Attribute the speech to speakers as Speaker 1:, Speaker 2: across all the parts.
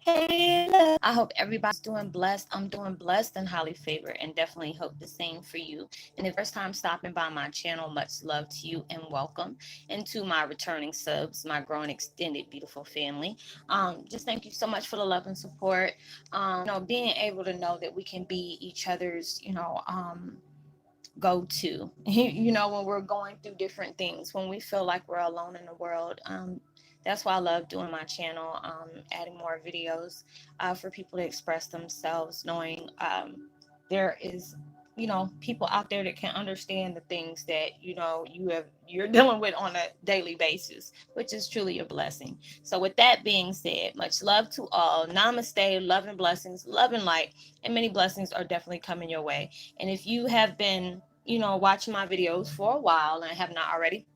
Speaker 1: Hey, love. I hope everybody's doing blessed. I'm doing blessed and highly favored, and definitely hope the same for you. And if first time stopping by my channel, much love to you and welcome. And to my returning subs, my growing extended beautiful family. Just thank you so much for the love and support. Being able to know that we can be each other's, go to, when we're going through different things, when we feel like we're alone in the world. That's why I love doing my channel, adding more videos for people to express themselves, knowing there is, people out there that can understand the things that, you're dealing with on a daily basis, which is truly a blessing. So with that being said, much love to all. Namaste, love and blessings, love and light, and many blessings are definitely coming your way. And if you have been, watching my videos for a while and have not already,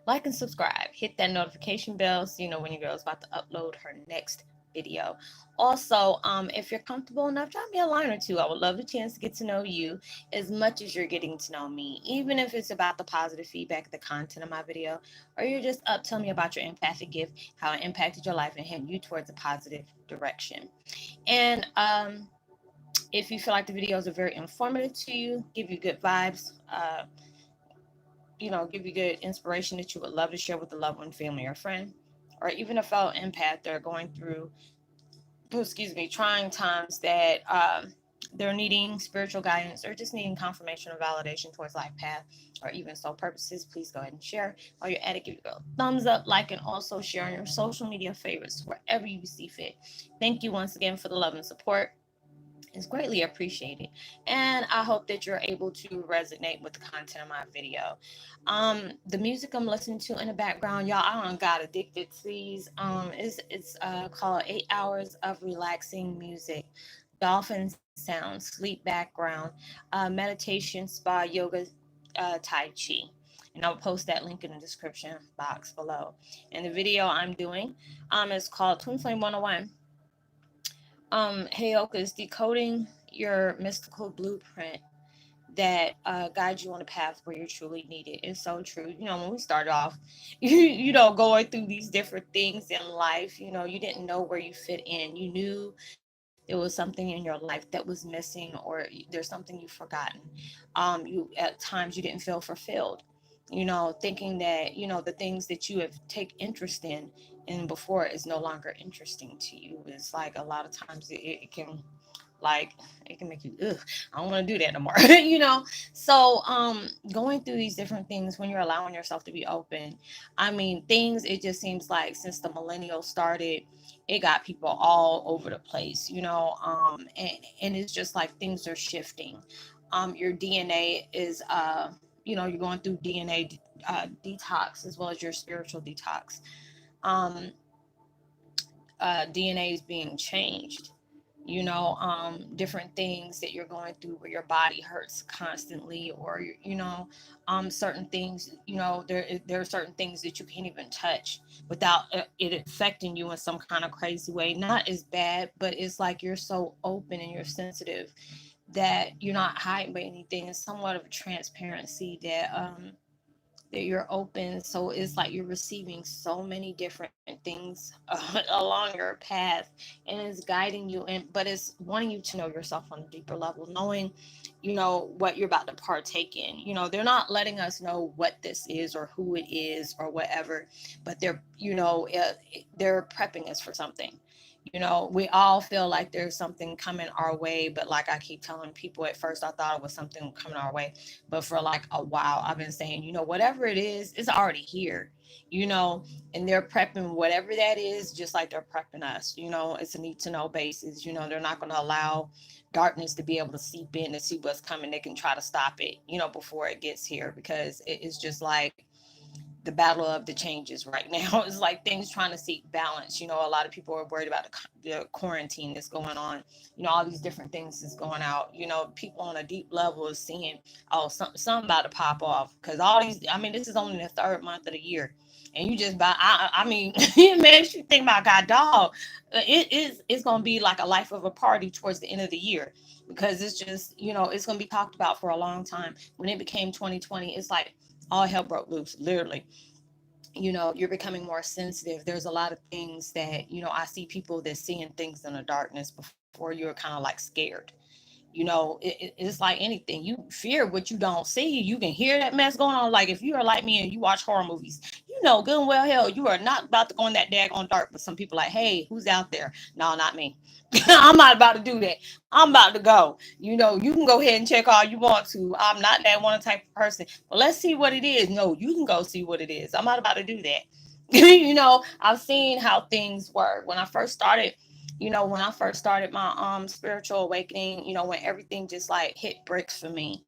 Speaker 1: like and subscribe. Hit that notification bell so you know when your girl is about to upload her next video. Also, if you're comfortable enough, drop me a line or two. I would love the chance to get to know you as much as you're getting to know me, even if it's about the positive feedback, the content of my video, or you're just up telling me about your empathic gift, how it impacted your life and heading you towards a positive direction. And if you feel like the videos are very informative to you, give you good vibes, give you good inspiration that you would love to share with a loved one, family, or friend, or even a fellow empath that are going through, trying times that they're needing spiritual guidance or just needing confirmation or validation towards life path or even soul purposes, please go ahead and share. While you're at it, give it a thumbs up, like, and also share on your social media favorites wherever you see fit. Thank you once again for the love and support. It's greatly appreciated. And I hope that you're able to resonate with the content of my video. The music I'm listening to in the background, y'all, I don't got addicted to these. It's called 8 Hours of Relaxing Music. Dolphin sound, sleep background, meditation, spa, yoga, Tai Chi. And I'll post that link in the description box below. And the video I'm doing is called Twin Flame 101. Heyokas, decoding your mystical blueprint that guides you on a path where you're truly needed. It's so true. When we started off, going through these different things in life, you didn't know where you fit in. You knew there was something in your life that was missing, or there's something you've forgotten. You at times you didn't feel fulfilled. Thinking that the things that you have take interest in before is no longer interesting to you. It's like a lot of times it can, like, it can make you, ugh, I don't want to do that no more. So going through these different things when you're allowing yourself to be open, I mean, things, it just seems like since the millennials started, it got people all over the place, and it's just like things are shifting. Your DNA is you're going through DNA detox as well as your spiritual detox. um DNA is being changed. Different things that you're going through where your body hurts constantly, or certain things. There are certain things that you can't even touch without it affecting you in some kind of crazy way. Not as bad, but it's like you're so open and you're sensitive that you're not hiding by anything. It's somewhat of a transparency that you're open. So it's like you're receiving so many different things along your path, and it's guiding you in, but it's wanting you to know yourself on a deeper level, knowing what you're about to partake in. They're not letting us know what this is or who it is or whatever, but they're prepping us for something. We all feel like there's something coming our way, but like I keep telling people, at first I thought it was something coming our way, but for like a while I've been saying, whatever it is, it's already here. you know and they're prepping whatever that is, just like they're prepping us. It's a need to know basis. They're not going to allow darkness to be able to seep in and see what's coming. They can try to stop it, before it gets here, because it's just like the battle of the changes right now. It's like things trying to seek balance. A lot of people are worried about the quarantine that's going on. All these different things is going out. People on a deep level is seeing, oh, something about to pop off, because all these, I mean, this is only the third month of the year, and you just buy. I mean, it makes you think about, God dog. It's gonna be like a life of a party towards the end of the year, because it's just, it's gonna be talked about for a long time. When it became 2020, it's like all hell broke loose, literally. you're becoming more sensitive. There's a lot of things that, I see people that seeing things in the darkness before you're kind of like scared. It's like anything. You fear what you don't see. You can hear that mess going on. Like if you are like me and you watch horror movies, you know good and well hell you are not about to go in that daggone dark. But some people like, hey, who's out there? No, not me. I'm not about to do that. I'm about to go. You can go ahead and check all you want to. I'm not that one type of person. But let's see what it is. No, you can go see what it is. I'm not about to do that. I've seen how things work. When I first started my spiritual awakening, when everything just like hit bricks for me,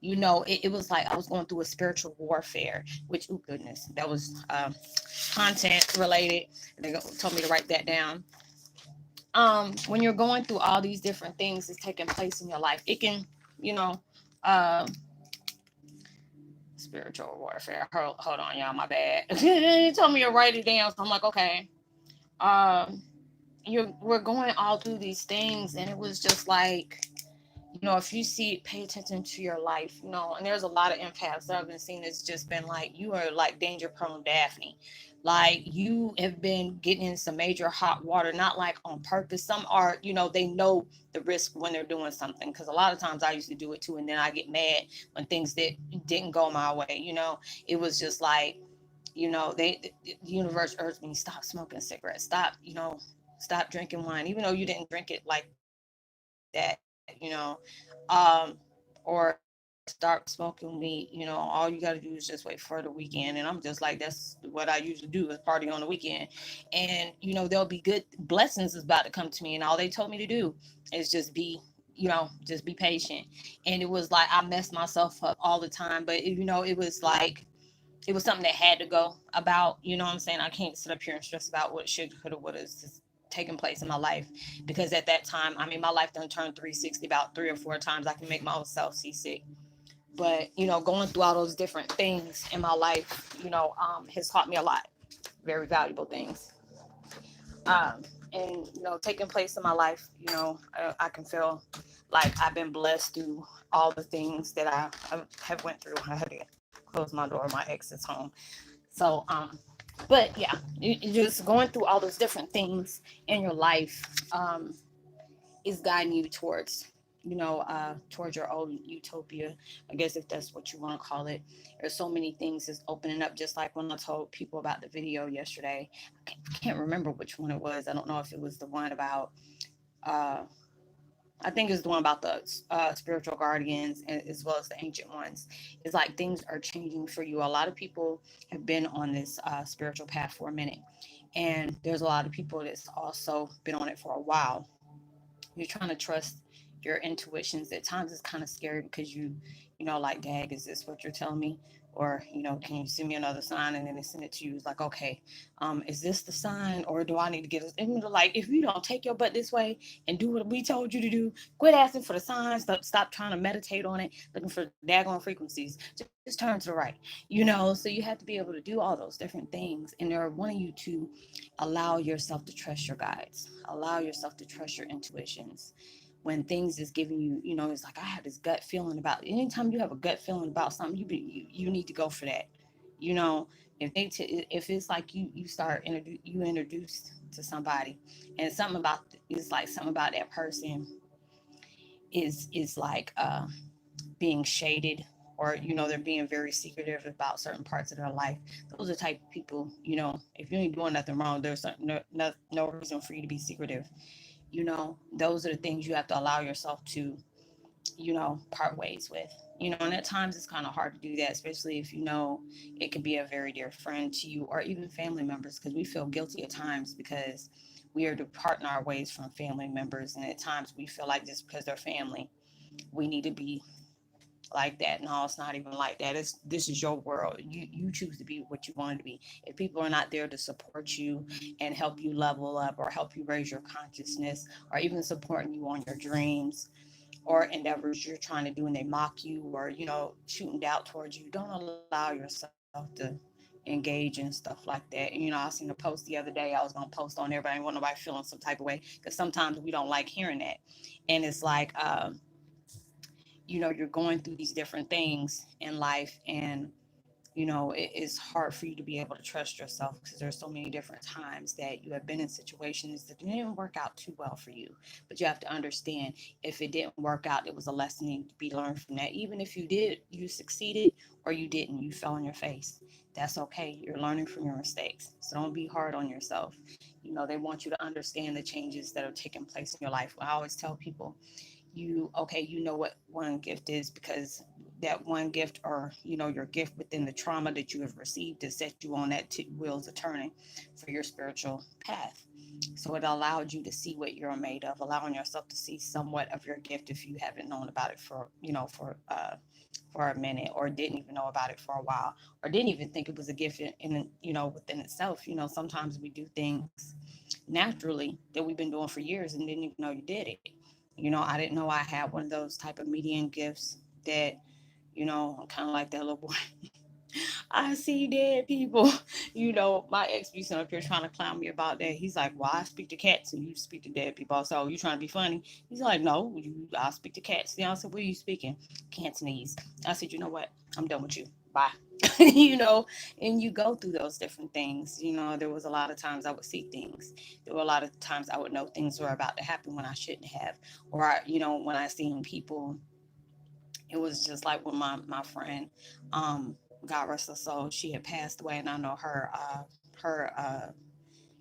Speaker 1: it was like I was going through a spiritual warfare, which, oh goodness, that was content related. They told me to write that down. When you're going through all these different things that's taking place in your life, it can, you know, uh, spiritual warfare. Hold on, y'all, my bad. He told me to write it down, so I'm like, okay. Um, we're going all through these things, and it was just like, if you see, pay attention to your life, and there's a lot of empaths that I've been seeing. It's just been like, you are like danger prone Daphne. Like you have been getting in some major hot water, not like on purpose. Some are, they know the risk when they're doing something. Cause a lot of times I used to do it too. And then I get mad when things that didn't go my way, it was just like, the universe urged me, stop smoking cigarettes, stop drinking wine, even though you didn't drink it like that, or start smoking weed. All you got to do is just wait for the weekend. And I'm just like, that's what I usually do, is party on the weekend. And, there'll be good blessings is about to come to me. And all they told me to do is just be patient. And it was like, I messed myself up all the time, but it was like, it was something that had to go about, what I'm saying? I can't sit up here and stress about what should, could have, would have taken place in my life, because at that time, I mean, my life done turned 360 about 3 or 4 times. I can make my own self seasick. But, going through all those different things in my life, has taught me a lot, very valuable things. Um, and, taking place in my life, I can feel like I've been blessed through all the things that I have went through. I had to close my door. My ex is home. So, but yeah, just going through all those different things in your life is guiding you towards your own utopia, I guess, if that's what you want to call it. There's so many things that's opening up, just like when I told people about the video yesterday. I can't remember which one it was. I don't know if it was the one about uh, I think it's the one about the spiritual guardians, as well as the ancient ones. It's like things are changing for you. A lot of people have been on this spiritual path for a minute, and there's a lot of people that's also been on it for a while. You're trying to trust your intuitions. At times it's kind of scary because like, dag, is this what you're telling me? Or, can you send me another sign? And then they send it to you. It's like, okay, is this the sign, or do I need to get it? And like, if you don't take your butt this way and do what we told you to do, quit asking for the signs. Stop trying to meditate on it, looking for daggone frequencies. Just turn to the right. So you have to be able to do all those different things. And they're wanting you to allow yourself to trust your guides, allow yourself to trust your intuitions. When things is giving you, it's like, I have this gut feeling about, anytime you have a gut feeling about something, you need to go for that. you know if it's like you start you introduced to somebody, and something about, it's like something about that person is like being shaded, or they're being very secretive about certain parts of their life. Those are the type of people, if you ain't doing nothing wrong, there's no reason for you to be secretive. Those are the things you have to allow yourself to, part ways with. And at times it's kind of hard to do that, especially if it could be a very dear friend to you, or even family members, because we feel guilty at times because we are departing our ways from family members, and at times we feel like just because they're family, we need to be like that. No, it's not even like that. This is your world. You choose to be what you want to be. If people are not there to support you and help you level up, or help you raise your consciousness, or even supporting you on your dreams or endeavors you're trying to do, and they mock you, or shooting doubt towards you, don't allow yourself to engage in stuff like that. I seen a post the other day. I was gonna post on there, but I didn't want nobody feeling some type of way, because sometimes we don't like hearing that. And it's like, you're going through these different things in life, and it is hard for you to be able to trust yourself because there's so many different times that you have been in situations that didn't work out too well for you. But you have to understand, if it didn't work out, it was a lesson to be learned from that. Even if you did, you succeeded, or you didn't, you fell on your face. That's okay. You're learning from your mistakes. So don't be hard on yourself. They want you to understand the changes that are taking place in your life. I always tell people, you know what one gift is, because that one gift, or your gift within the trauma that you have received, to set you on that wheels of turning for your spiritual path. So it allowed you to see what you're made of, allowing yourself to see somewhat of your gift if you haven't known about it for a minute, or didn't even know about it for a while, or didn't even think it was a gift within itself. Sometimes we do things naturally that we've been doing for years and didn't even know you did it. I didn't know I had one of those type of median gifts that, I'm kind of like that little boy. I see dead people. My ex be sitting up here trying to clown me about that. He's like, "Well, I speak to cats and you speak to dead people. So you trying to be funny?" He's like, "No, I speak to cats." I said, "What are you speaking?" Cantonese. I said, "You know what? I'm done with you. Bye." you know, and you go through those different things. There was a lot of times I would see things. There were a lot of times I would know things were about to happen when I shouldn't have. Or, when I seen people, it was just like with my friend, God rest her soul, she had passed away, and I know her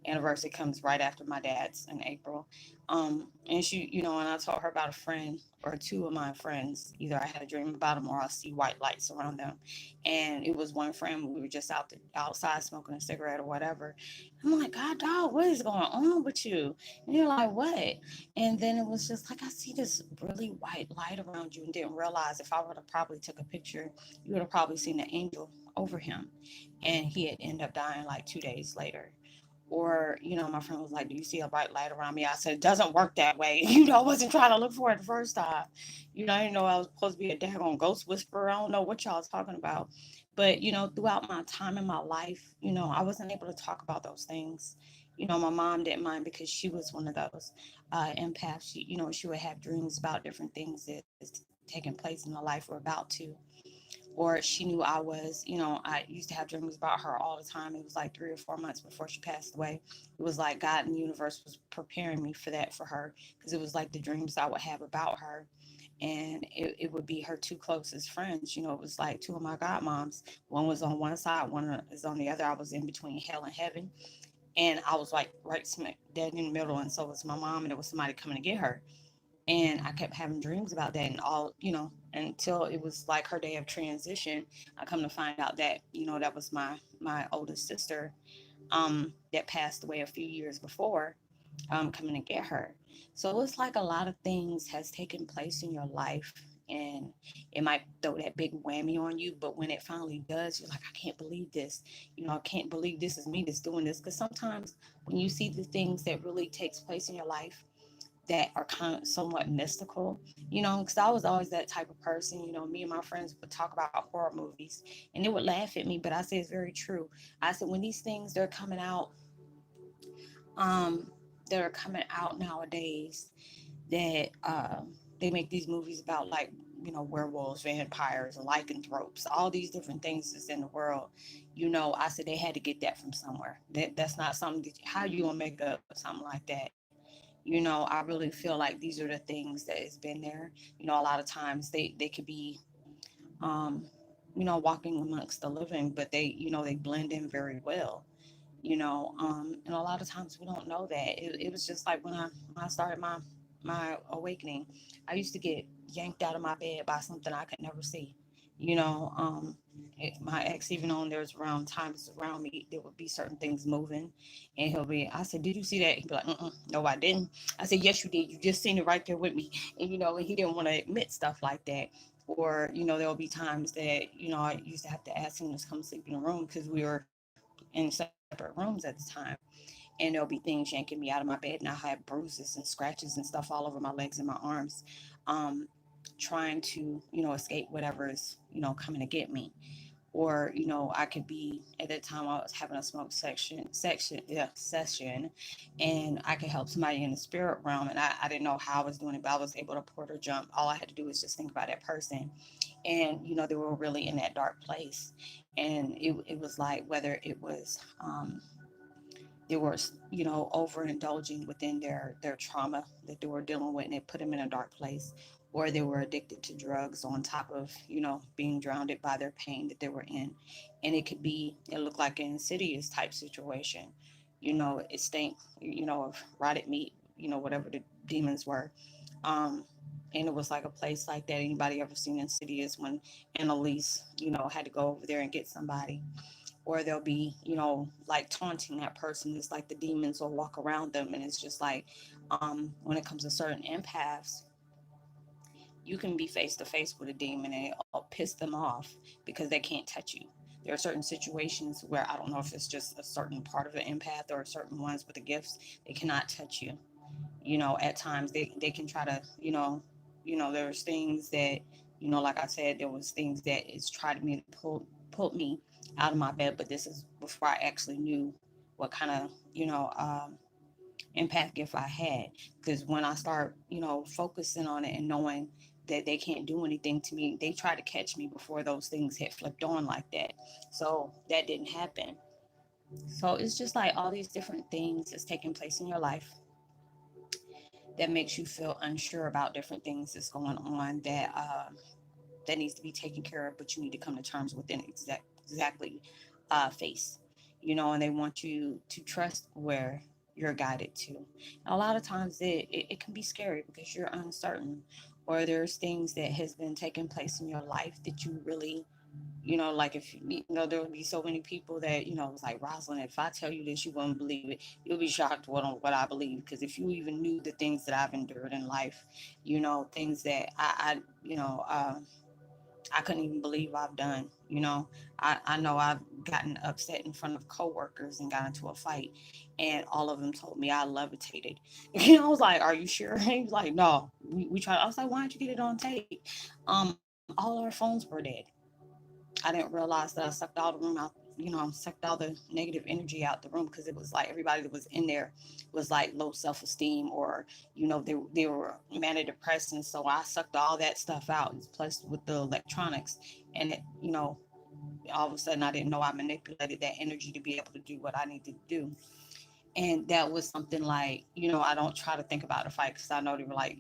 Speaker 1: anniversary comes right after my dad's in April. And and I told her about a friend or two of my friends. Either I had a dream about them or I'll see white lights around them. And it was one friend, we were just outside smoking a cigarette or whatever. I'm like, "God, dog, what is going on with you?" And you're like, "What?" And then it was just like, "I see this really white light around you," and didn't realize, if I would have probably took a picture, you would have probably seen an angel over him. And he had ended up dying like 2 days later. Or, my friend was like, "Do you see a bright light around me?" I said, "It doesn't work that way." I wasn't trying to look for it the first time. I didn't know I was supposed to be a daggone ghost whisperer. I don't know what y'all was talking about. But, throughout my time in my life, I wasn't able to talk about those things. My mom didn't mind because she was one of those empaths. She would have dreams about different things that's taking place in her life or about to. Or she knew I used to have dreams about her all the time. It was like 3 or 4 months before she passed away. It was like God and the universe was preparing me for that for her, because it was like the dreams I would have about her. And it would be her two closest friends. It was like two of my godmoms. One was on one side, one is on the other. I was in between hell and heaven. And I was like right smack dead in the middle. And so was my mom, and there was somebody coming to get her. And I kept having dreams about that, and until it was like her day of transition. I come to find out that, that was my oldest sister, that passed away a few years before, coming to get her. So it's like a lot of things has taken place in your life, and it might throw that big whammy on you. But when it finally does, you're like, "I can't believe this. I can't believe this is me that's doing this." Because sometimes when you see the things that really takes place in your life that are kind of somewhat mystical, because I was always that type of person. Me and my friends would talk about horror movies, and they would laugh at me, but I say it's very true. I said, when these things um, that are coming out nowadays, that they make these movies about, like, werewolves, vampires, lycanthropes, all these different things that's in the world. I said they had to get that from somewhere. That's not something how you gonna make up something like that. I really feel like these are the things that has been there. A lot of times they could be, um, walking amongst the living, but they blend in very well. And a lot of times we don't know that. It was just like when I started my awakening, I used to get yanked out of my bed by something I could never see. You know, um, my ex, even on there's around times around me, there would be certain things moving, and I said, "Did you see that?" He'd be like, "Mm-mm, no, I didn't." I said, "Yes, you did. You just seen it right there with me." And he didn't want to admit stuff like that. Or, there'll be times that, I used to have to ask him to come sleep in the room because we were in separate rooms at the time. And there'll be things yanking me out of my bed, and I have bruises and scratches and stuff all over my legs and my arms, um, trying to, escape whatever is, coming to get me. Or, I could be, at that time I was having a smoke session, and I could help somebody in the spirit realm, and I didn't know how I was doing it, but I was able to portal jump. All I had to do was just think about that person, and they were really in that dark place. And it was like, whether it was they were, overindulging within their trauma that they were dealing with, and it put them in a dark place, or they were addicted to drugs on top of, being drowned by their pain that they were in. And it looked like an insidious type situation. It stank, of rotted meat, whatever the demons were. um and it was like a place like that. Anybody ever seen Insidious, when Annalise, had to go over there and get somebody? Or they'll be, like taunting that person. It's like the demons will walk around them, and it's just like, when it comes to certain empaths, you can be face to face with a demon and it'll piss them off because they can't touch you. There are certain situations where, I don't know if it's just a certain part of an empath or certain ones with the gifts, they cannot touch you. At times they can try to, there's things that, like I said, there was things that is tried me to pull me out of my bed, but this is before I actually knew what kind of, empath gift I had. Because when I start, focusing on it and knowing that they can't do anything to me, they try to catch me before those things had flipped on like that. So that didn't happen. So it's just like all these different things that's taking place in your life that makes you feel unsure about different things that's going on, that needs to be taken care of, but you need to come to terms with it exactly, face, and they want you to trust where you're guided to. A lot of times it can be scary because you're uncertain, or there's things that has been taking place in your life that you really, like, if there would be so many people that, it's like, Roslynn, if I tell you this, you won't believe it. You'll be shocked what I believe. Because if you even knew the things that I've endured in life, things that I couldn't even believe I've done. I know I've gotten upset in front of coworkers and got into a fight, and all of them told me I levitated. I was like, "Are you sure?" He was like, "No, we tried." I was like, "Why didn't you get it on tape?" All our phones were dead. I didn't realize that I sucked all the room out. Sucked all the negative energy out the room, because it was like everybody that was in there was like low self esteem, or they were manic depressed, and so I sucked all that stuff out. Plus with the electronics, and it, all of a sudden I didn't know I manipulated that energy to be able to do what I needed to do. And that was something like, I don't try to think about the fight, because I know they were like,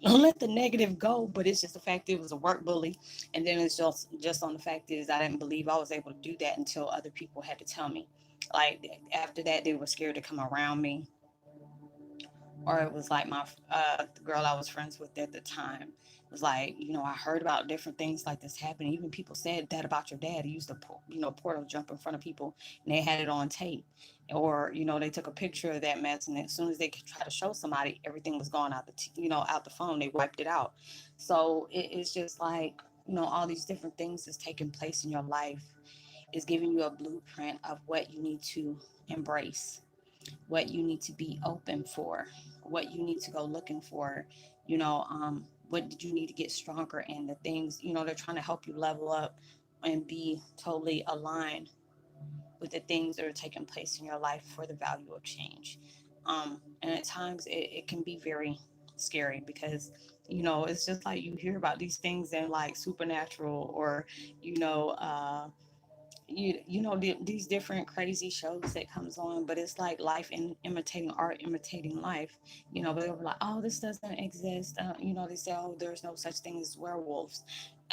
Speaker 1: let the negative go, but it's just the fact it was a work bully. And then it's just on the fact is, I didn't believe I was able to do that until other people had to tell me. Like, after that, they were scared to come around me. Or it was like the girl I was friends with at the time was like, I heard about different things like this happening. Even people said that about your dad. He used to, portal jump in front of people, and they had it on tape. Or, they took a picture of that mess, and as soon as they could try to show somebody, everything was gone out out the phone. They wiped it out. So it's just like, all these different things that's taking place in your life is giving you a blueprint of what you need to embrace, what you need to be open for, what you need to go looking for, what did you need to get stronger in, the things, they're trying to help you level up and be totally aligned with the things that are taking place in your life for the value of change. And at times it can be very scary, because it's just like you hear about these things in like supernatural, or you know uh these different crazy shows that comes on, but it's like life in imitating art, imitating life. But they were like, oh, this doesn't exist. They say, oh, there's no such thing as werewolves.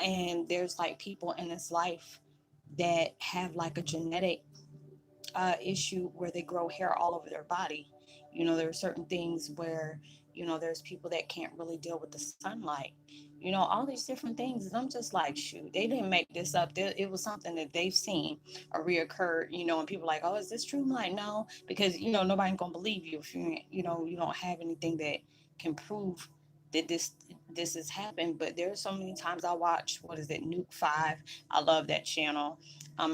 Speaker 1: And there's like people in this life that have like a genetic issue where they grow hair all over their body. There are certain things where, there's people that can't really deal with the sunlight. All these different things. And I'm just like, shoot, they didn't make this up. It was something that they've seen or reoccurred, and people are like, oh, is this true? I'm like, no, because, nobody's going to believe you if you don't have anything that can prove that this has happened. But there's so many times I watch, what is it, Nuke 5. I love that channel.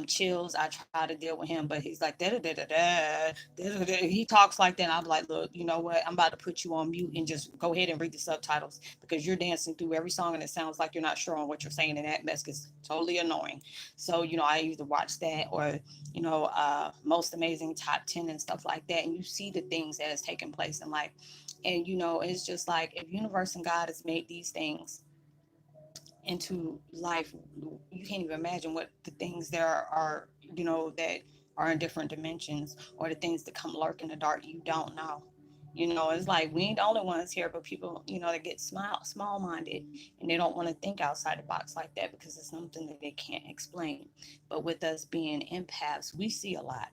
Speaker 1: chills. I try to deal with him, but he's like da da da da da da da. He talks like that. I'm like, look, you know what? I'm about to put you on mute and just go ahead and read the subtitles because you're dancing through every song and it sounds like you're not sure on what you're saying, and that mess gets totally annoying. So I either watch that or Most Amazing Top 10 and stuff like that, and you see the things that has taken place in life, and it's just like if universe and God has made these things into life, you can't even imagine what the things there are, that are in different dimensions, or the things that come lurk in the dark you don't know. It's like we ain't the only ones here, but people, that get small minded, and they don't want to think outside the box like that because it's something that they can't explain. But with us being empaths, we see a lot,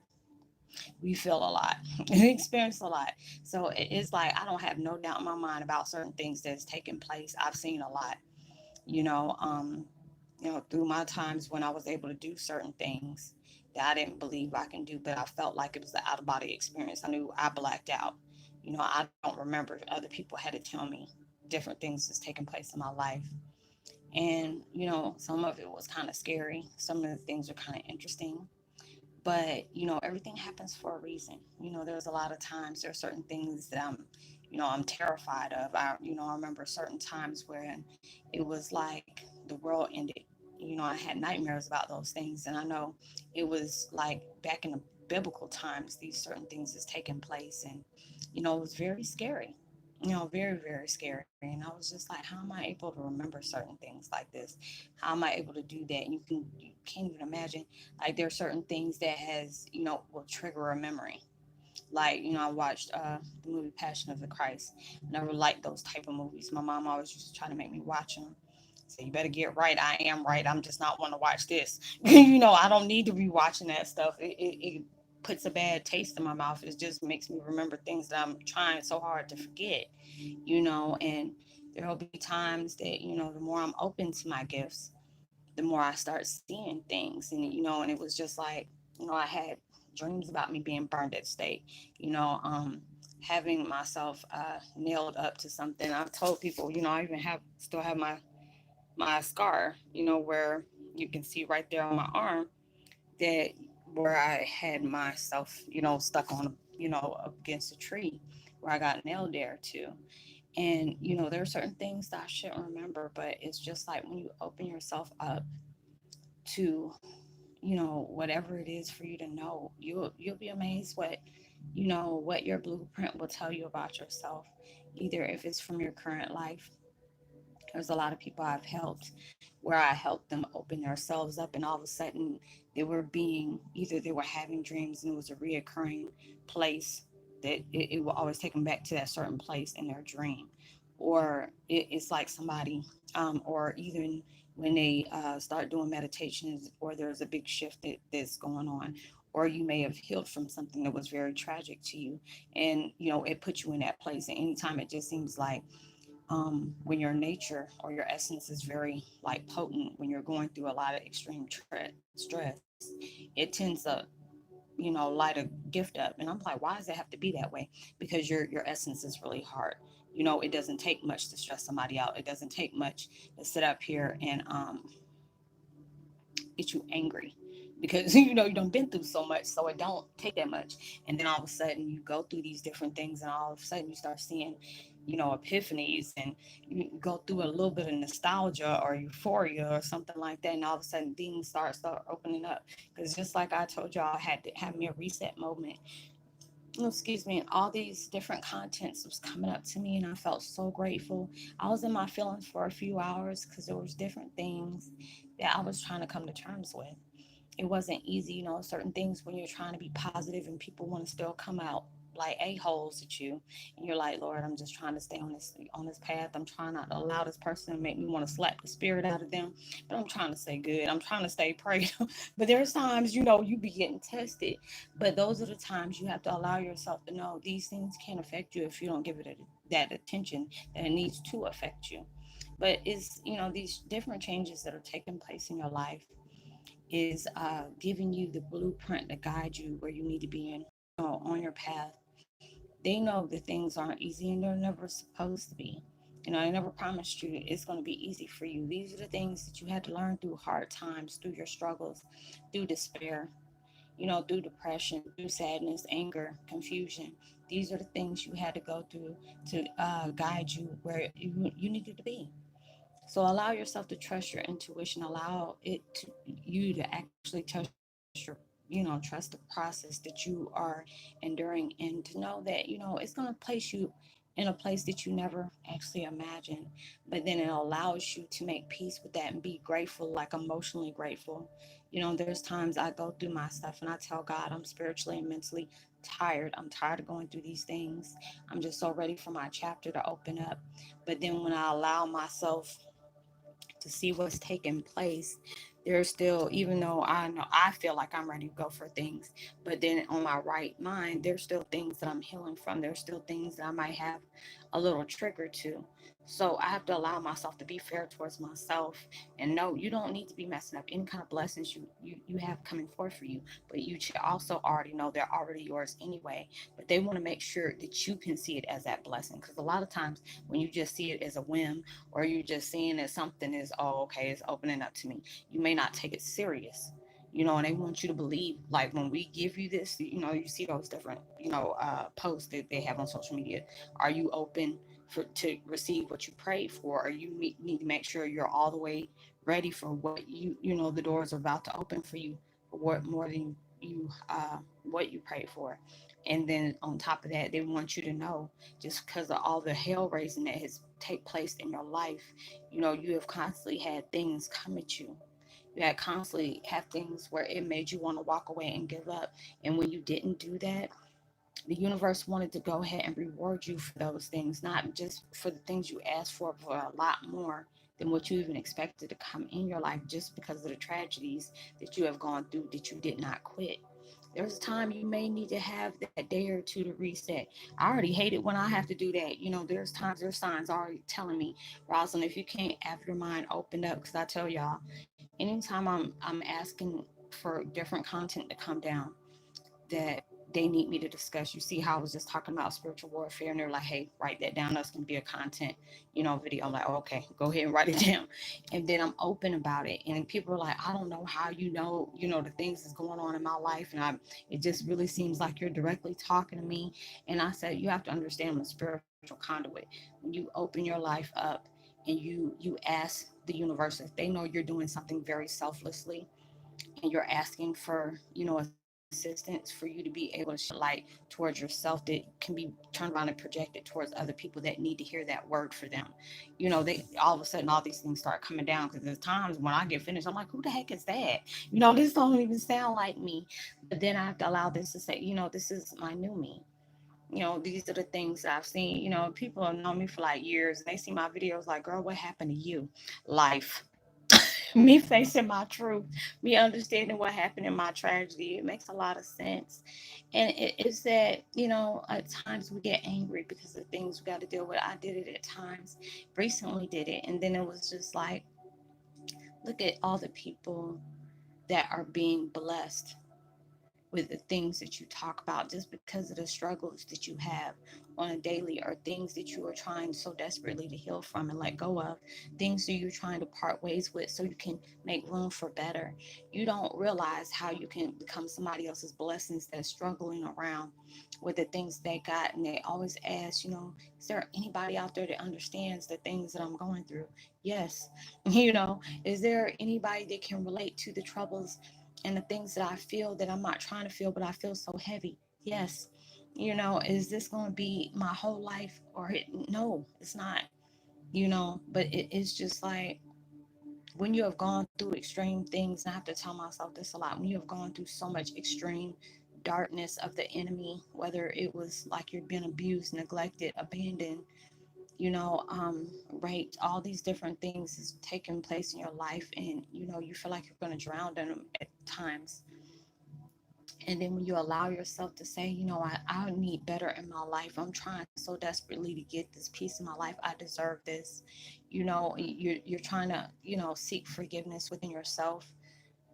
Speaker 1: we feel a lot, we experience a lot. So it's like I don't have no doubt in my mind about certain things that's taken place. I've seen a lot, you know, um, through my times when I was able to do certain things that I didn't believe I can do, but I felt like it was an out of body experience. I knew I blacked out. I don't remember. Other people had to tell me different things that's taking place in my life. And, some of it was kind of scary. Some of the things are kind of interesting. But everything happens for a reason. There's a lot of times there are certain things that I'm terrified of. I remember certain times where it was like the world ended. I had nightmares about those things, and I know it was like back in the biblical times these certain things has taken place, and it was very scary. Very, very scary. And I was just like, how am I able to remember certain things like this? How am I able to do that? And you can't even imagine, like, there are certain things that has, will trigger a memory. Like, I watched the movie Passion of the Christ. I never liked those type of movies. My mom always used to try to make me watch them. So you better get right. I am right. I'm just not want to watch this. I don't need to be watching that stuff. It puts a bad taste in my mouth. It just makes me remember things that I'm trying so hard to forget. And there will be times that, the more I'm open to my gifts, the more I start seeing things. And it was just like, I had dreams about me being burned at stake, you know, um, having myself nailed up to something. I've told people, I even still have my scar, where you can see right there on my arm that where I had myself, stuck on, up against a tree where I got nailed there too. And, there are certain things that I shouldn't remember, but it's just like when you open yourself up to, whatever it is for you to know, you'll be amazed what your blueprint will tell you about yourself, either if it's from your current life. There's a lot of people I've helped where I helped them open themselves up, and all of a sudden they were having dreams, and it was a reoccurring place that it will always take them back to that certain place in their dream. Or it's like somebody, or even when they start doing meditations, or there's a big shift that's going on, or you may have healed from something that was very tragic to you, and it puts you in that place. And anytime it just seems like when your nature or your essence is very like potent, when you're going through a lot of extreme stress, it tends to light a gift up. And I'm like, why does it have to be that way? Because your essence is really hard. It doesn't take much to stress somebody out. It doesn't take much to sit up here and get you angry, because you don't been through so much, so it don't take that much. And then all of a sudden you go through these different things, and all of a sudden you start seeing epiphanies, and you go through a little bit of nostalgia or euphoria or something like that, and all of a sudden things start opening up. Because just like I told y'all, I had to have me a reset moment. Oh, excuse me. And all these different contents was coming up to me, and I felt so grateful. I was in my feelings for a few hours because there was different things that I was trying to come to terms with. It wasn't easy, certain things when you're trying to be positive and people want to still come out like a-holes at you, and you're like, Lord, I'm just trying to stay on this path. I'm trying not to allow this person to make me want to slap the spirit out of them, but I'm trying to stay good. I'm trying to stay prayed. But there's times, you be getting tested, but those are the times you have to allow yourself to know these things can affect you if you don't give it that attention that it needs to affect you. But it's these different changes that are taking place in your life is giving you the blueprint to guide you where you need to be on your path. They know that things aren't easy, and they're never supposed to be. I never promised you it's going to be easy for you. These are the things that you had to learn through hard times, through your struggles, through despair, through depression, through sadness, anger, confusion. These are the things you had to go through to guide you where you needed to be. So allow yourself to trust your intuition. Allow it to you to actually trust the process that you are enduring, and to know that it's going to place you in a place that you never actually imagined. But then it allows you to make peace with that and be grateful, like emotionally grateful. There's times I go through my stuff and I tell God I'm spiritually and mentally tired. I'm tired of going through these things. I'm just so ready for my chapter to open up. But then when I allow myself to see what's taking place, there's still, even though I know I feel like I'm ready to go for things, but then on my right mind, there's still things that I'm healing from. There's still things that I might have a little trigger to. So I have to allow myself to be fair towards myself and know you don't need to be messing up any kind of blessings you have coming forth for you. But you should also already know they're already yours anyway. But they want to make sure that you can see it as that blessing. Because a lot of times when you just see it as a whim, or you're just seeing that something is, oh, okay, it's opening up to me, you may not take it serious. And they want you to believe, like when we give you this, you see those different, posts that they have on social media. Are you open to receive what you prayed for? Or you need to make sure you're all the way ready for what the doors are about to open for you, what more than what you prayed for. And then on top of that, they want you to know, just because of all the hell raising that has take place in your life, you have constantly had things come at you. You had constantly have things where it made you want to walk away and give up. And when you didn't do that, the universe wanted to go ahead and reward you for those things, not just for the things you asked for, but a lot more than what you even expected to come in your life, just because of the tragedies that you have gone through, that you did not quit. There's a time you may need to have that day or two to reset. I already hate it when I have to do that. There's signs already telling me, Roslynn, if you can't have your mind opened up, because I tell y'all, anytime I'm asking for different content to come down that they need me to discuss. You see how I was just talking about spiritual warfare, and they're like, hey, write that down. That's going to be a content, video. I'm like, oh, okay, go ahead and write it down. And then I'm open about it. And people are like, I don't know how the things that's going on in my life. And it just really seems like you're directly talking to me. And I said, you have to understand I'm a spiritual conduit. When you open your life up and you ask the universe, if they know you're doing something very selflessly, and you're asking for assistance, for you to be able to shine light towards yourself that can be turned around and projected towards other people that need to hear that word for them. They all of a sudden all these things start coming down, because there's times when I get finished, I'm like, who the heck is that? This don't even sound like me. But then I have to allow this to say, this is my new me. These are the things that I've seen. People have known me for like years, and they see my videos like, girl, what happened to you? Life. Me facing my truth, me understanding what happened in my tragedy. It makes a lot of sense. And it's that, at times we get angry because of things we got to deal with. I did it at times, recently did it. And then it was just like, look at all the people that are being blessed with the things that you talk about, just because of the struggles that you have on a daily, or things that you are trying so desperately to heal from and let go of, things that you're trying to part ways with so you can make room for better. You don't realize how you can become somebody else's blessings that's struggling around with the things they got. And they always ask, is there anybody out there that understands the things that I'm going through? Yes. Is there anybody that can relate to the troubles and the things that I feel that I'm not trying to feel, but I feel so heavy? Yes. Is this going to be my whole life? No, it's not. But it's just like, when you have gone through extreme things, and I have to tell myself this a lot, when you have gone through so much extreme darkness of the enemy, whether it was like you're being abused, neglected, abandoned, raped, all these different things is taking place in your life, and you feel like you're going to drown in them at times. And then when you allow yourself to say, I need better in my life. I'm trying so desperately to get this piece in my life. I deserve this. You're trying to, seek forgiveness within yourself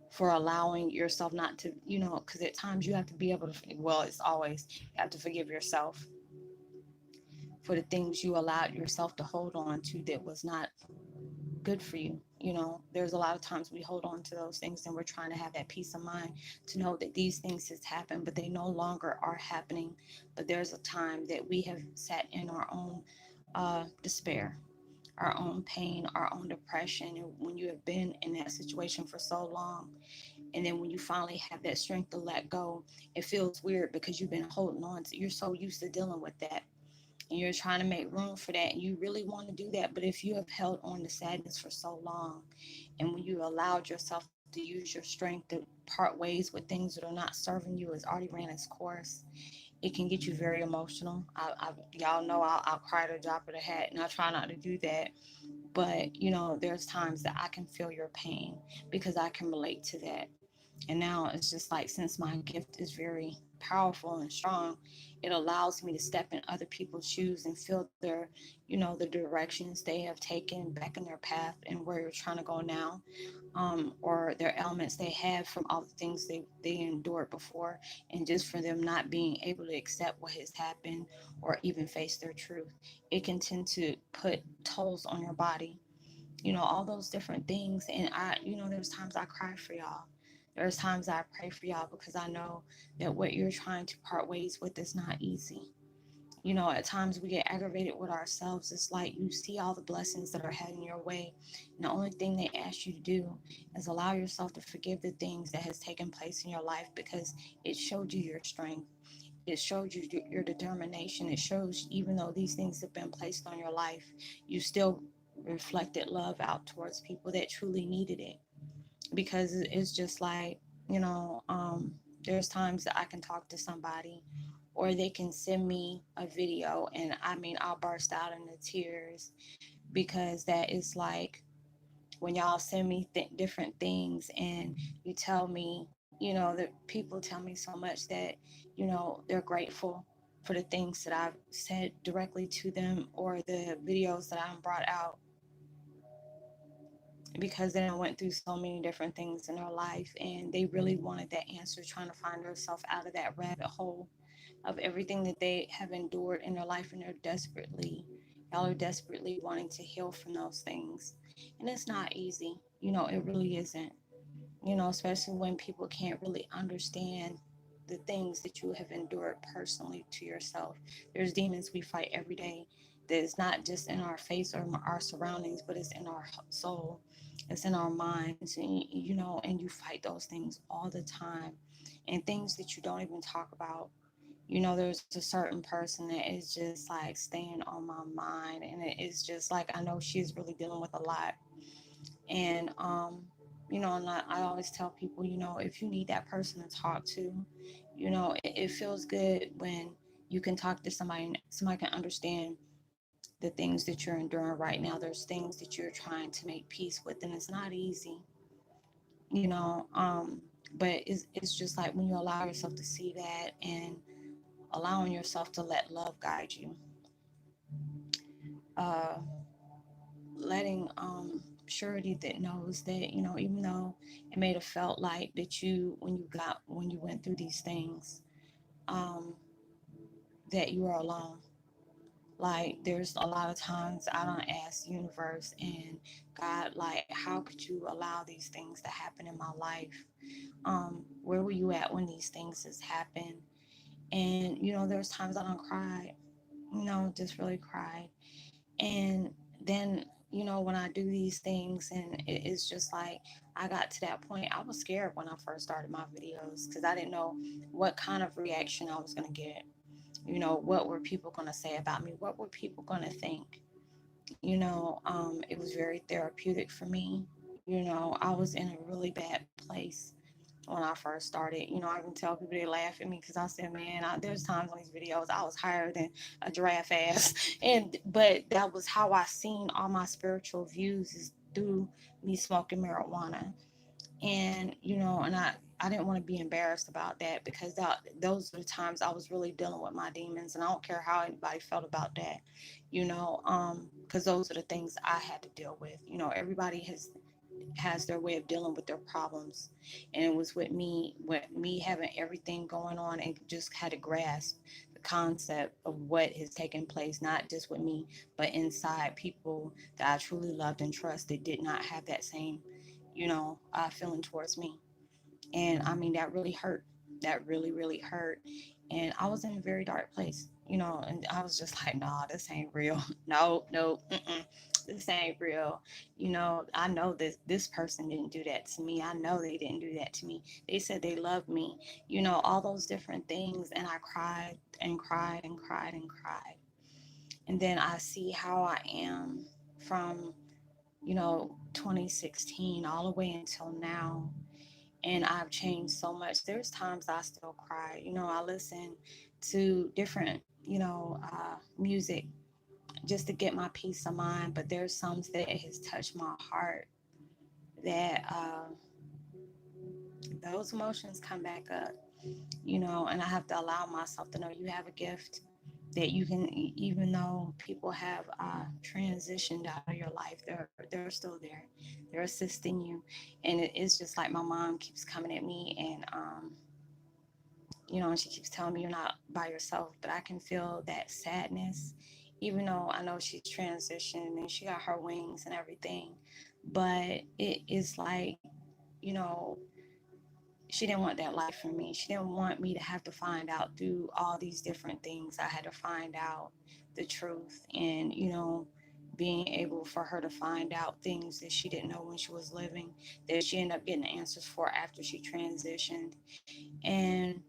Speaker 1: for allowing yourself not to, because at times you have to be able to, well, it's always, you have to forgive yourself for the things you allowed yourself to hold on to that was not good for you. You know, there's a lot of times we hold on to those things and we're trying to have that peace of mind to know that these things has happened, but they no longer are happening. But there's a time that we have sat in our own despair, our own pain, our own depression. And when you have been in that situation for so long, and then when you finally have that strength to let go, it feels weird because you've been holding on to, you're so used to dealing with that, and you're trying to make room for that, and you really want to do that. But if you have held on to sadness for so long, and when you allowed yourself to use your strength to part ways with things that are not serving you, it's already ran its course, it can get you very emotional. Y'all know I'll cry to a drop of the hat, and I try not to do that. But you know, there's times that I can feel your pain because I can relate to that. And now it's just like, since my gift is very powerful and strong, it allows me to step in other people's shoes and feel their, you know, the directions they have taken back in their path and where you're trying to go now, or their elements they have from all the things they endured before, and just for them not being able to accept what has happened or even face their truth. It can tend to put tolls on your body, you know, all those different things. And you know, there's times I cry for y'all. There's times I pray for y'all because I know that what you're trying to part ways with is not easy. You know, at times we get aggravated with ourselves. It's like you see all the blessings that are heading your way, and the only thing they ask you to do is allow yourself to forgive the things that has taken place in your life, because it showed you your strength. It showed you your determination. It shows, even though these things have been placed on your life, you still reflected love out towards people that truly needed it. Because it's just like, you know, there's times that I can talk to somebody, or they can send me a video, and I mean, I'll burst out into tears, because that is like, when y'all send me different things and you tell me, you know, that people tell me so much that, you know, they're grateful for the things that I've said directly to them, or the videos that I've brought out, because they went through so many different things in their life, and they really wanted that answer, trying to find themselves out of that rabbit hole of everything that they have endured in their life, and they're desperately, y'all are desperately wanting to heal from those things. And it's not easy, you know, it really isn't, you know, especially when people can't really understand the things that you have endured personally to yourself. There's demons we fight every day that is not just in our face or our surroundings, but it's in our soul, it's in our minds, and you know, and you fight those things all the time, and things that you don't even talk about. You know, there's a certain person that is just like staying on my mind, and it is just like, I know she's really dealing with a lot. And you know, and I always tell people, you know, if you need that person to talk to, you know, it feels good when you can talk to somebody, and somebody can understand the things that you're enduring right now. There's things that you're trying to make peace with, and it's not easy, you know. But it's just like, when you allow yourself to see that, and allowing yourself to let love guide you, uh, letting surety that knows that, you know, even though it may have felt like that, you, when you went through these things, um, that you are alone. Like, there's a lot of times I don't ask the universe and God, like, how could you allow these things to happen in my life? Where were you at when these things has happened? And you know, there's times I don't cry, you know, just really cry. And then, you know, when I do these things, and it's just like, I got to that point, I was scared when I first started my videos, because I didn't know what kind of reaction I was going to get. You know, what were people going to say about me? What were people going to think? You know, it was very therapeutic for me. You know, I was in a really bad place when I first started. You know, I can tell people, they laugh at me because I said, man, there's times on these videos I was higher than a giraffe ass. And, but that was how I seen all my spiritual views, is through me smoking marijuana. And, you know, and I didn't want to be embarrassed about that, because those are the times I was really dealing with my demons. And I don't care how anybody felt about that, you know, because those are the things I had to deal with. You know, everybody has their way of dealing with their problems, and it was with me having everything going on, and just had to grasp concept of what has taken place, not just with me, but inside people that I truly loved and trusted did not have that same, feeling towards me. And I mean, that really hurt. That really, really hurt. And I was in a very dark place, and I was just like, nah, this ain't real. No, no, this ain't real. I know this person didn't do that to me. I know they didn't do that to me. They said they loved me, all those different things. And I cried and cried and cried and cried. And then I see how I am from, 2016 all the way until now, and I've changed so much. There's times I still cry. I listen to different, music just to get my peace of mind. But there's some that has touched my heart that those emotions come back up, and I have to allow myself to know you have a gift that you can, even though people have transitioned out of your life, they're still there. They're assisting you, and it's just like my mom keeps coming at me, and and she keeps telling me you're not by yourself, but I can feel that sadness, even though I know she's transitioned and she got her wings and everything. But it is like, you know, she didn't want that life for me. She didn't want me to have to find out through all these different things. I had to find out the truth, and, being able for her to find out things that she didn't know when she was living, that she ended up getting answers for after she transitioned. And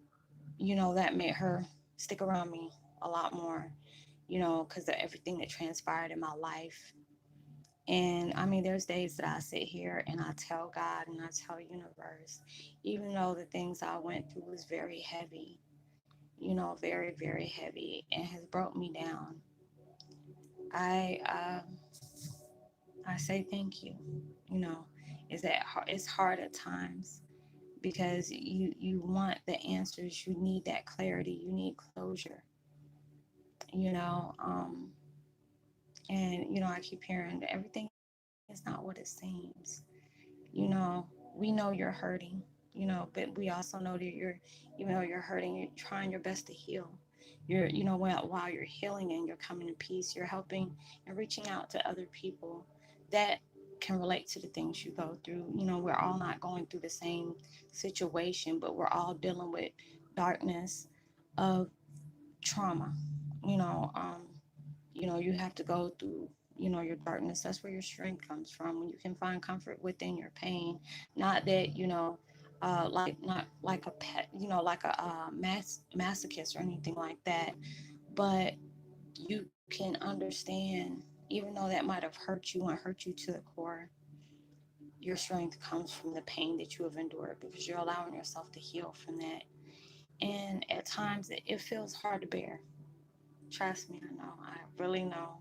Speaker 1: that made her stick around me a lot more, because of everything that transpired in my life. And I mean, there's days that I sit here and I tell God and I tell universe, even though the things I went through was very heavy, very, very heavy, and has broke me down. I I say thank you. You know, is that it's hard at times because you want the answers, you need that clarity, you need closure. You know, and I keep hearing that everything is not what it seems. We know you're hurting, but we also know that even though you're hurting, you're trying your best to heal. While you're healing and you're coming in peace, you're helping and reaching out to other people that can relate to the things you go through. We're all not going through the same situation, but we're all dealing with darkness of trauma. You know, um, you have to go through, your darkness. That's where your strength comes from. When you can find comfort within your pain, not that, like not like a pet, like a masochist or anything like that, but you can understand, even though that might have hurt you and hurt you to the core, your strength comes from the pain that you have endured because you're allowing yourself to heal from that. And at times it feels hard to bear. Trust me, I know. I really know.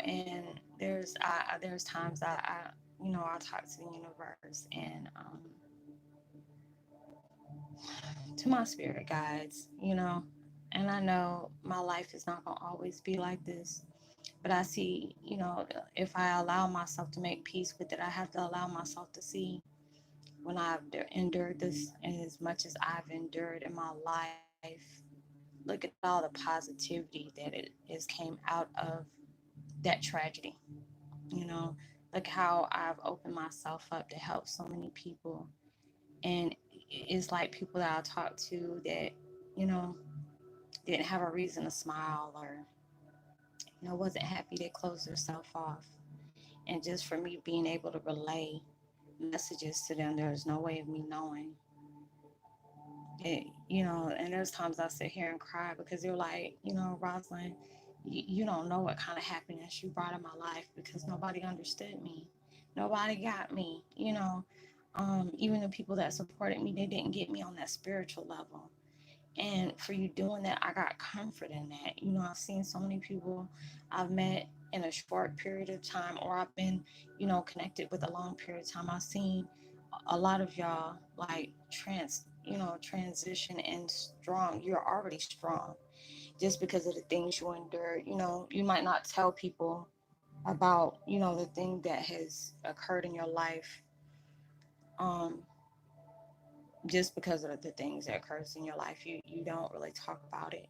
Speaker 1: And there's times I talk to the universe and to my spirit guides, and I know my life is not going to always be like this, but I see, if I allow myself to make peace with it, I have to allow myself to see when I've endured this, and as much as I've endured in my life, look at all the positivity that it has came out of that tragedy. you know Look how I've opened myself up to help so many people, and it's like people that I talk to that you know didn't have a reason to smile, or wasn't happy, they closed themselves off. And just for me being able to relay messages to them, there's no way of me knowing it. And there's times I sit here and cry because they're like, Roslynn, you don't know what kind of happiness you brought in my life, because nobody understood me, nobody got me. Even the people that supported me, they didn't get me on that spiritual level. And for you doing that, I got comfort in that. I've seen so many people I've met in a short period of time, or I've been, connected with a long period of time. I've seen a lot of y'all like transition and strong. You're already strong just because of the things you endured. You might not tell people about, the thing that has occurred in your life. Um, just because of the things that occurs in your life, you don't really talk about it,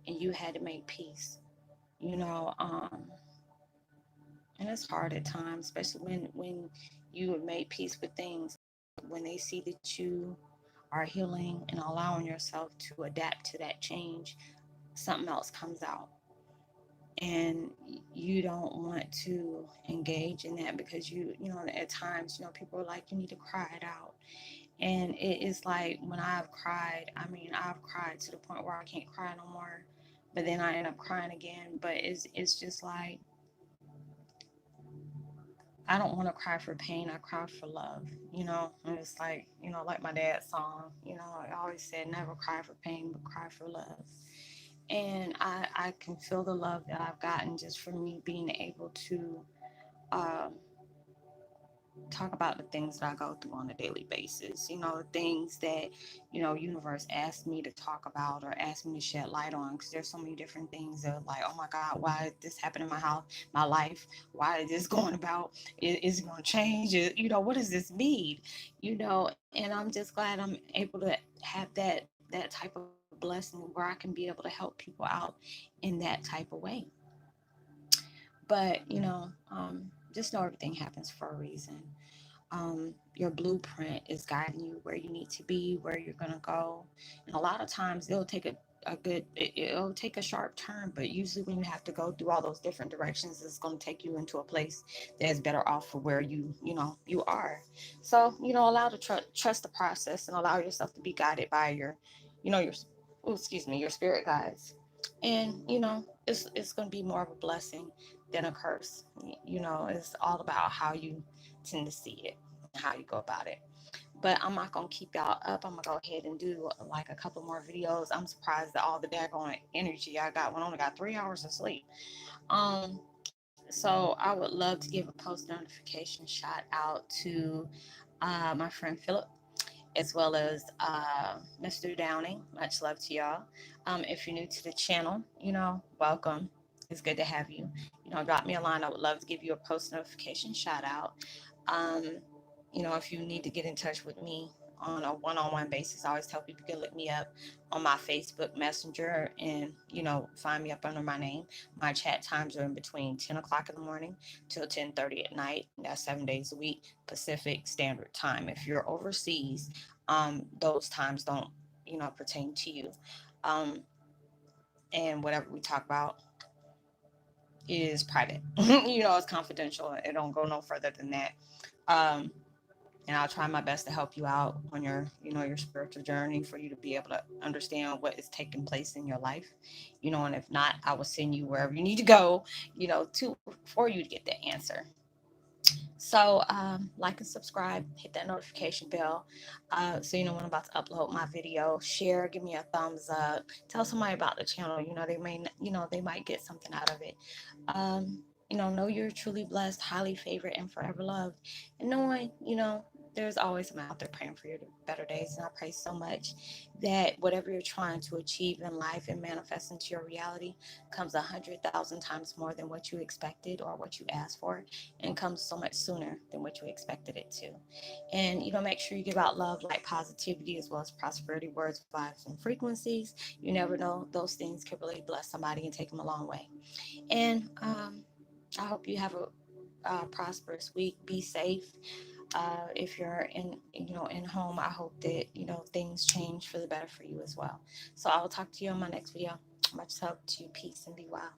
Speaker 1: and you had to make peace, you know. And it's hard at times, especially when you have made peace with things, when they see that you are healing and allowing yourself to adapt to that change, something else comes out, and you don't want to engage in that, because you know, at times, you know, people are like, you need to cry it out. And it is like, when I've cried, I mean, I've cried to the point where I can't cry no more, but then I end up crying again. But it's just like, I don't want to cry for pain. I cry for love, you know. And it's like, you know, like my dad's song, you know, I always said, never cry for pain, but cry for love. And I can feel the love that I've gotten just from me being able to uh, talk about the things that I go through on a daily basis. You know, the things that, you know, universe asked me to talk about or asked me to shed light on. Because there's so many different things that are like, oh my God, why did this happen in my house, my life? Why is this going about? Is it going to change? You know, what does this mean? You know, and I'm just glad I'm able to have that type of blessing where I can be able to help people out in that type of way. But you know, just know everything happens for a reason. Your blueprint is guiding you where you need to be, where you're going to go. And a lot of times it'll take it'll take a sharp turn, but usually when you have to go through all those different directions, it's going to take you into a place that's better off for where you know, you are. So, you know, allow to trust the process and allow yourself to be guided by your, you know, your, oh, excuse me, your spirit guides. And, you know, it's going to be more of a blessing than a curse. You know, it's all about how you tend to see it and how you go about it. But I'm not gonna keep y'all up. I'm gonna go ahead and do like a couple more videos. I'm surprised at all the daggone energy I got when I only got 3 hours of sleep. Um, so I would love to give a post notification shout out to my friend Philip, as well as Mr. Downing. Much love to y'all. If you're new to the channel, you know, welcome. It's good to have you. You know, drop me a line. I would love to give you a post notification shout out. Um, you know, if you need to get in touch with me on a one-on-one basis, I always tell people you can look me up on my Facebook Messenger and, you know, find me up under my name. My chat times are in between 10 o'clock in the morning till 10:30 at night. That's 7 days a week, Pacific Standard Time. If you're overseas, those times don't, you know, pertain to you. Um, and whatever we talk about is private. You know, it's confidential. It don't go no further than that. Um, and I'll try my best to help you out on your, you know, your spiritual journey, for you to be able to understand what is taking place in your life, you know. And if not, I will send you wherever you need to go, you know, to for you to get the answer. So, like and subscribe, hit that notification bell, so you know when I'm about to upload my video. Share, give me a thumbs up, tell somebody about the channel. You know, they may, you know, they might get something out of it. You know you're truly blessed, highly favored, and forever loved. And knowing, you know, there's always someone out there praying for your better days. And I pray so much that whatever you're trying to achieve in life and manifest into your reality comes 100,000 times more than what you expected or what you asked for, and comes so much sooner than what you expected it to. And you know, make sure you give out love, light, positivity, as well as prosperity words, vibes, and frequencies. You never know; those things can really bless somebody and take them a long way. And I hope you have a prosperous week. Be safe. If you're in, you know, in home, I hope that, you know, things change for the better for you as well. So I will talk to you on my next video. Much love to you. Peace and be well.